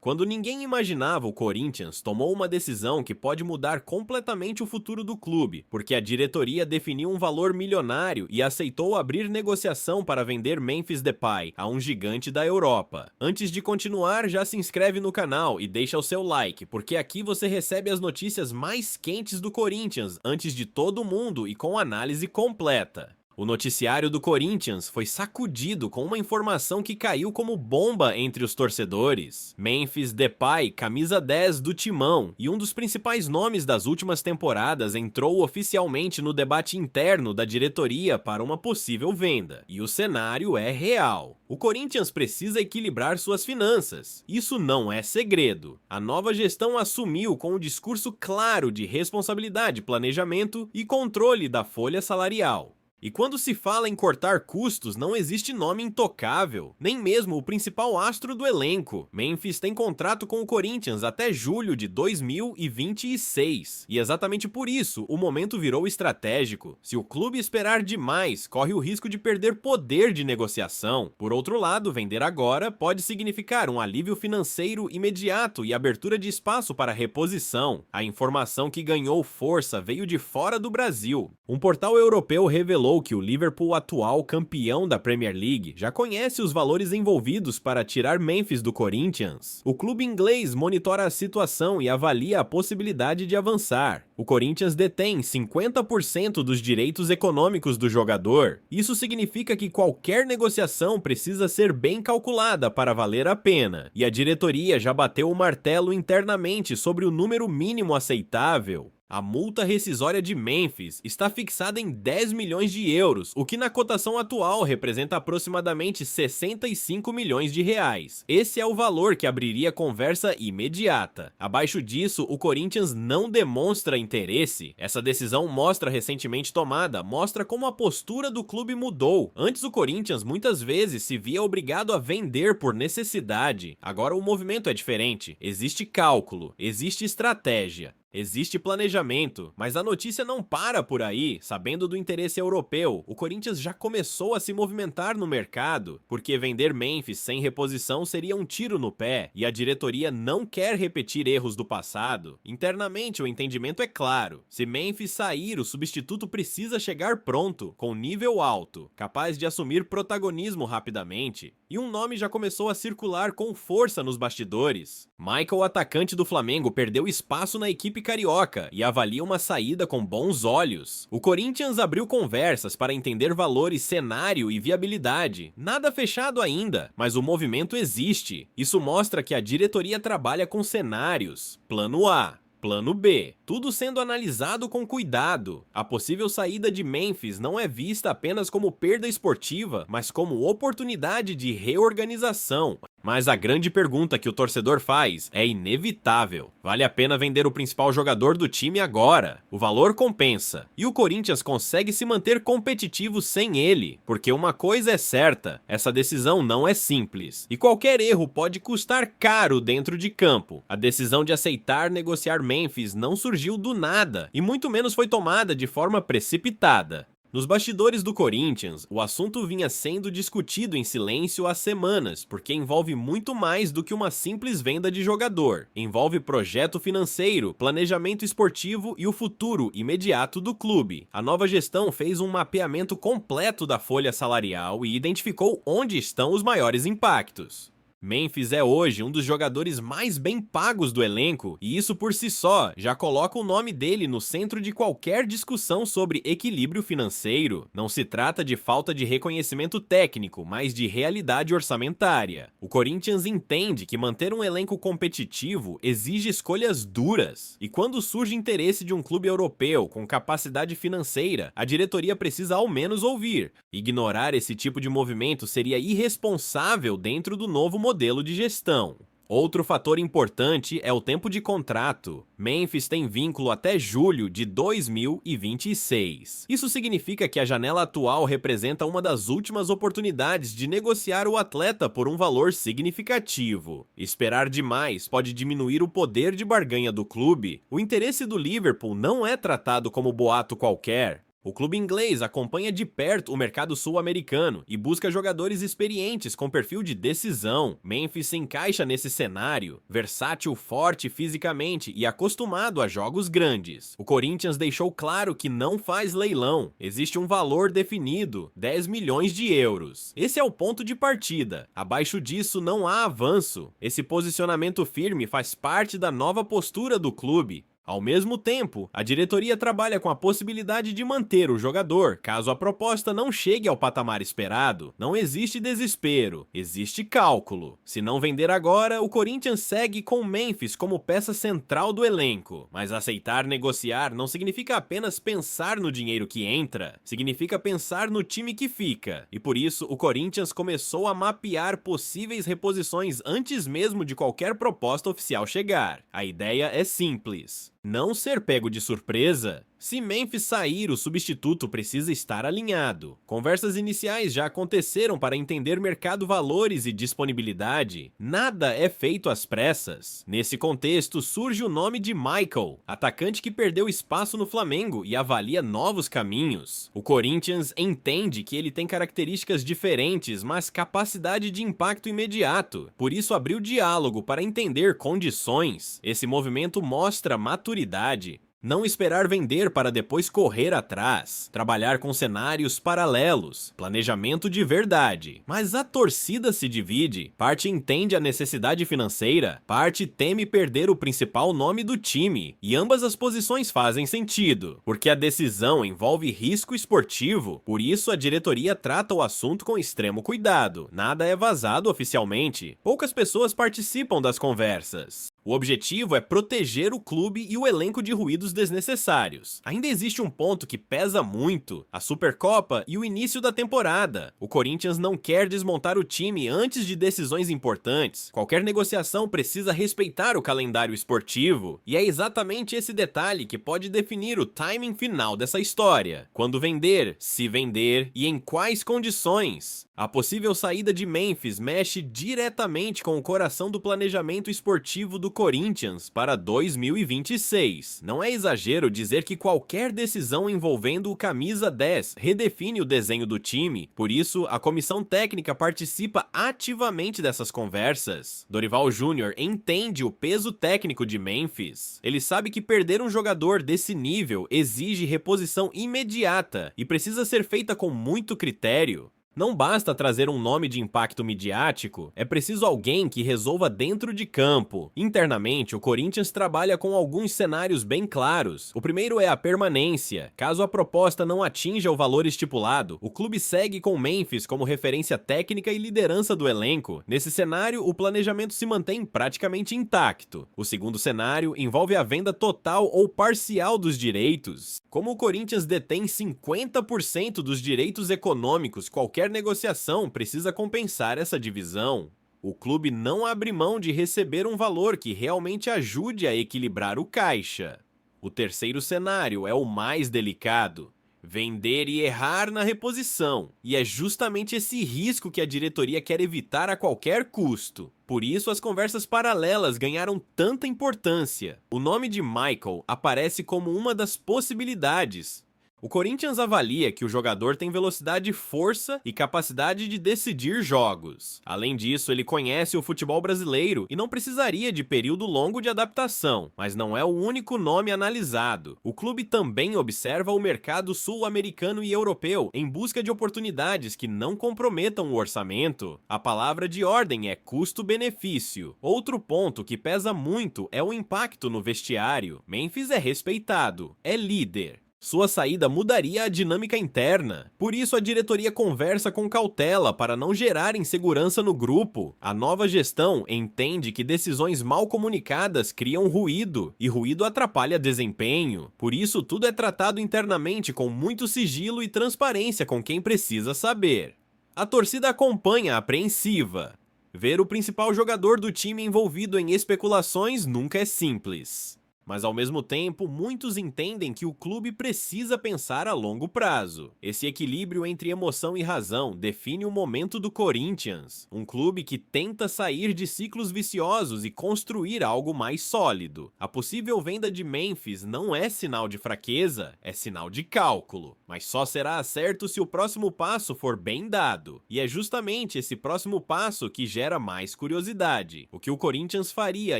Quando ninguém imaginava, o Corinthians tomou uma decisão que pode mudar completamente o futuro do clube, porque a diretoria definiu um valor milionário e aceitou abrir negociação para vender Memphis Depay a um gigante da Europa. Antes de continuar, já se inscreve no canal e deixa o seu like, porque aqui você recebe as notícias mais quentes do Corinthians antes de todo mundo e com análise completa. O noticiário do Corinthians foi sacudido com uma informação que caiu como bomba entre os torcedores. Memphis Depay, camisa 10 do Timão e um dos principais nomes das últimas temporadas, entrou oficialmente no debate interno da diretoria para uma possível venda. E o cenário é real. O Corinthians precisa equilibrar suas finanças. Isso não é segredo. A nova gestão assumiu com um discurso claro de responsabilidade, planejamento e controle da folha salarial. E quando se fala em cortar custos, não existe nome intocável, nem mesmo o principal astro do elenco. Memphis tem contrato com o Corinthians até julho de 2026. E exatamente por isso, o momento virou estratégico. Se o clube esperar demais, corre o risco de perder poder de negociação. Por outro lado, vender agora pode significar um alívio financeiro imediato e abertura de espaço para reposição. A informação que ganhou força veio de fora do Brasil. Um portal europeu revelou que o Liverpool, atual campeão da Premier League, já conhece os valores envolvidos para tirar Memphis do Corinthians. O clube inglês monitora a situação e avalia a possibilidade de avançar. O Corinthians detém 50% dos direitos econômicos do jogador. Isso significa que qualquer negociação precisa ser bem calculada para valer a pena. E a diretoria já bateu o martelo internamente sobre o número mínimo aceitável. A multa rescisória de Memphis está fixada em 10 milhões de euros, o que na cotação atual representa aproximadamente 65 milhões de reais. Esse é o valor que abriria conversa imediata. Abaixo disso, o Corinthians não demonstra interesse. Essa decisão recentemente tomada mostra como a postura do clube mudou. Antes, o Corinthians muitas vezes se via obrigado a vender por necessidade. Agora o movimento é diferente. Existe cálculo, existe estratégia. Existe planejamento, mas a notícia não para por aí. Sabendo do interesse europeu, o Corinthians já começou a se movimentar no mercado, porque vender Memphis sem reposição seria um tiro no pé, e a diretoria não quer repetir erros do passado. Internamente, o entendimento é claro. Se Memphis sair, o substituto precisa chegar pronto, com nível alto, capaz de assumir protagonismo rapidamente. E um nome já começou a circular com força nos bastidores. Michael, atacante do Flamengo, perdeu espaço na equipe carioca e avalia uma saída com bons olhos. O Corinthians abriu conversas para entender valores, cenário e viabilidade. Nada fechado ainda, mas o movimento existe. Isso mostra que a diretoria trabalha com cenários. Plano A. Plano B. Tudo sendo analisado com cuidado. A possível saída de Memphis não é vista apenas como perda esportiva, mas como oportunidade de reorganização. Mas a grande pergunta que o torcedor faz é inevitável. Vale a pena vender o principal jogador do time agora? O valor compensa. E o Corinthians consegue se manter competitivo sem ele. Porque uma coisa é certa, essa decisão não é simples. E qualquer erro pode custar caro dentro de campo. A decisão de aceitar negociar Memphis não surgiu do nada, e muito menos foi tomada de forma precipitada. Nos bastidores do Corinthians, o assunto vinha sendo discutido em silêncio há semanas, porque envolve muito mais do que uma simples venda de jogador. Envolve projeto financeiro, planejamento esportivo e o futuro imediato do clube. A nova gestão fez um mapeamento completo da folha salarial e identificou onde estão os maiores impactos. Memphis é hoje um dos jogadores mais bem pagos do elenco, e isso por si só já coloca o nome dele no centro de qualquer discussão sobre equilíbrio financeiro. Não se trata de falta de reconhecimento técnico, mas de realidade orçamentária. O Corinthians entende que manter um elenco competitivo exige escolhas duras, e quando surge interesse de um clube europeu com capacidade financeira, a diretoria precisa ao menos ouvir. Ignorar esse tipo de movimento seria irresponsável dentro do novo modelo de gestão. Outro fator importante é o tempo de contrato. Memphis tem vínculo até julho de 2026. Isso significa que a janela atual representa uma das últimas oportunidades de negociar o atleta por um valor significativo. Esperar demais pode diminuir o poder de barganha do clube. O interesse do Liverpool não é tratado como boato qualquer. O clube inglês acompanha de perto o mercado sul-americano e busca jogadores experientes com perfil de decisão. Memphis se encaixa nesse cenário, versátil, forte fisicamente e acostumado a jogos grandes. O Corinthians deixou claro que não faz leilão, existe um valor definido, 10 milhões de euros. Esse é o ponto de partida, abaixo disso não há avanço. Esse posicionamento firme faz parte da nova postura do clube. Ao mesmo tempo, a diretoria trabalha com a possibilidade de manter o jogador, caso a proposta não chegue ao patamar esperado. Não existe desespero, existe cálculo. Se não vender agora, o Corinthians segue com o Memphis como peça central do elenco. Mas aceitar negociar não significa apenas pensar no dinheiro que entra, significa pensar no time que fica. E por isso, o Corinthians começou a mapear possíveis reposições antes mesmo de qualquer proposta oficial chegar. A ideia é simples: não ser pego de surpresa. Se Memphis sair, o substituto precisa estar alinhado. Conversas iniciais já aconteceram para entender mercado, valores e disponibilidade. Nada é feito às pressas. Nesse contexto, surge o nome de Michael, atacante que perdeu espaço no Flamengo e avalia novos caminhos. O Corinthians entende que ele tem características diferentes, mas capacidade de impacto imediato. Por isso abriu diálogo para entender condições. Esse movimento mostra maturidade. Não esperar vender para depois correr atrás, trabalhar com cenários paralelos, planejamento de verdade. Mas a torcida se divide, parte entende a necessidade financeira, parte teme perder o principal nome do time, e ambas as posições fazem sentido, porque a decisão envolve risco esportivo, por isso a diretoria trata o assunto com extremo cuidado, nada é vazado oficialmente, poucas pessoas participam das conversas. O objetivo é proteger o clube e o elenco de ruídos desnecessários. Ainda existe um ponto que pesa muito: a Supercopa e o início da temporada. O Corinthians não quer desmontar o time antes de decisões importantes. Qualquer negociação precisa respeitar o calendário esportivo, e é exatamente esse detalhe que pode definir o timing final dessa história. Quando vender, se vender e em quais condições. A possível saída de Memphis mexe diretamente com o coração do planejamento esportivo do Corinthians para 2026. Não é exagero dizer que qualquer decisão envolvendo o camisa 10 redefine o desenho do time, por isso a comissão técnica participa ativamente dessas conversas. Dorival Júnior entende o peso técnico de Memphis. Ele sabe que perder um jogador desse nível exige reposição imediata e precisa ser feita com muito critério. Não basta trazer um nome de impacto midiático, é preciso alguém que resolva dentro de campo. Internamente, o Corinthians trabalha com alguns cenários bem claros. O primeiro é a permanência. Caso a proposta não atinja o valor estipulado, o clube segue com Memphis como referência técnica e liderança do elenco. Nesse cenário, o planejamento se mantém praticamente intacto. O segundo cenário envolve a venda total ou parcial dos direitos. Como o Corinthians detém 50% dos direitos econômicos, qualquer negociação precisa compensar essa divisão. O clube não abre mão de receber um valor que realmente ajude a equilibrar o caixa. O terceiro cenário é o mais delicado: vender e errar na reposição. E é justamente esse risco que a diretoria quer evitar a qualquer custo. Por isso, as conversas paralelas ganharam tanta importância. O nome de Michael aparece como uma das possibilidades. O Corinthians avalia que o jogador tem velocidade, força e capacidade de decidir jogos. Além disso, ele conhece o futebol brasileiro e não precisaria de período longo de adaptação, mas não é o único nome analisado. O clube também observa o mercado sul-americano e europeu em busca de oportunidades que não comprometam o orçamento. A palavra de ordem é custo-benefício. Outro ponto que pesa muito é o impacto no vestiário. Memphis é respeitado, é líder. Sua saída mudaria a dinâmica interna. Por isso, a diretoria conversa com cautela para não gerar insegurança no grupo. A nova gestão entende que decisões mal comunicadas criam ruído, e ruído atrapalha desempenho. Por isso, tudo é tratado internamente com muito sigilo e transparência com quem precisa saber. A torcida acompanha apreensiva. Ver o principal jogador do time envolvido em especulações nunca é simples. Mas ao mesmo tempo, muitos entendem que o clube precisa pensar a longo prazo. Esse equilíbrio entre emoção e razão define o momento do Corinthians, um clube que tenta sair de ciclos viciosos e construir algo mais sólido. A possível venda de Memphis não é sinal de fraqueza, é sinal de cálculo, mas só será certo se o próximo passo for bem dado. E é justamente esse próximo passo que gera mais curiosidade. O que o Corinthians faria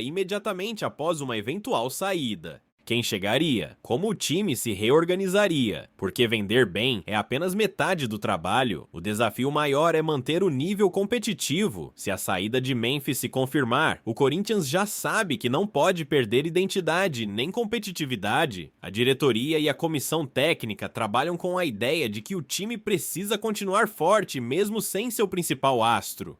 imediatamente após uma eventual saída? Quem chegaria? Como o time se reorganizaria? Porque vender bem é apenas metade do trabalho. O desafio maior é manter o nível competitivo. Se a saída de Memphis se confirmar, o Corinthians já sabe que não pode perder identidade nem competitividade. A diretoria e a comissão técnica trabalham com a ideia de que o time precisa continuar forte mesmo sem seu principal astro.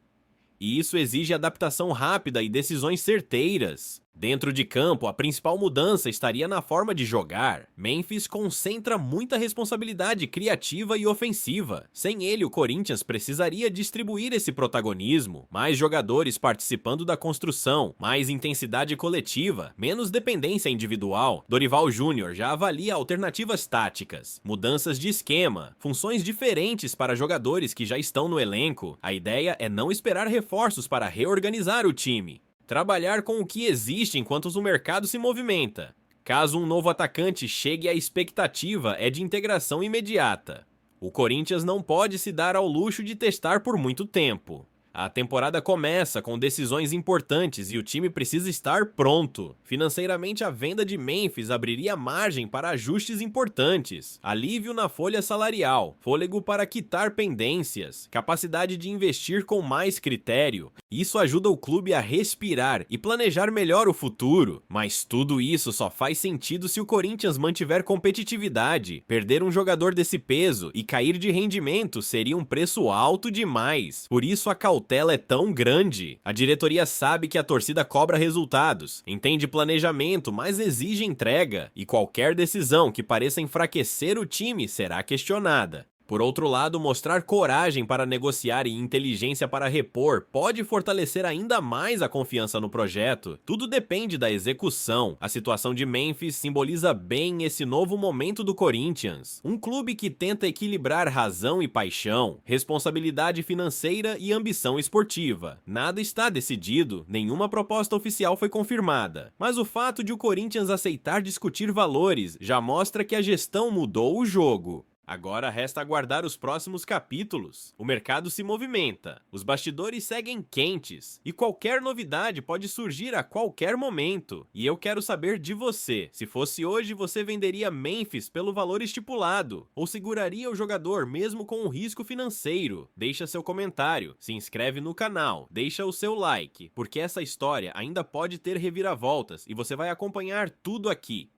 E isso exige adaptação rápida e decisões certeiras. Dentro de campo, a principal mudança estaria na forma de jogar. Memphis concentra muita responsabilidade criativa e ofensiva. Sem ele, o Corinthians precisaria distribuir esse protagonismo. Mais jogadores participando da construção, mais intensidade coletiva, menos dependência individual. Dorival Júnior já avalia alternativas táticas, mudanças de esquema, funções diferentes para jogadores que já estão no elenco. A ideia é não esperar reforços para reorganizar o time. Trabalhar com o que existe enquanto o mercado se movimenta. Caso um novo atacante chegue, a expectativa é de integração imediata. O Corinthians não pode se dar ao luxo de testar por muito tempo. A temporada começa com decisões importantes e o time precisa estar pronto. Financeiramente, a venda de Memphis abriria margem para ajustes importantes, alívio na folha salarial, fôlego para quitar pendências, capacidade de investir com mais critério. Isso ajuda o clube a respirar e planejar melhor o futuro. Mas tudo isso só faz sentido se o Corinthians mantiver competitividade. Perder um jogador desse peso e cair de rendimento seria um preço alto demais. Por isso a cautela é tão grande. A diretoria sabe que a torcida cobra resultados, entende planejamento, mas exige entrega. E qualquer decisão que pareça enfraquecer o time será questionada. Por outro lado, mostrar coragem para negociar e inteligência para repor pode fortalecer ainda mais a confiança no projeto. Tudo depende da execução. A situação de Memphis simboliza bem esse novo momento do Corinthians. Um clube que tenta equilibrar razão e paixão, responsabilidade financeira e ambição esportiva. Nada está decidido, nenhuma proposta oficial foi confirmada. Mas o fato de o Corinthians aceitar discutir valores já mostra que a gestão mudou o jogo. Agora resta aguardar os próximos capítulos. O mercado se movimenta, os bastidores seguem quentes e qualquer novidade pode surgir a qualquer momento. E eu quero saber de você. Se fosse hoje, você venderia Memphis pelo valor estipulado ou seguraria o jogador mesmo com um risco financeiro? Deixa seu comentário, se inscreve no canal, deixa o seu like, porque essa história ainda pode ter reviravoltas e você vai acompanhar tudo aqui.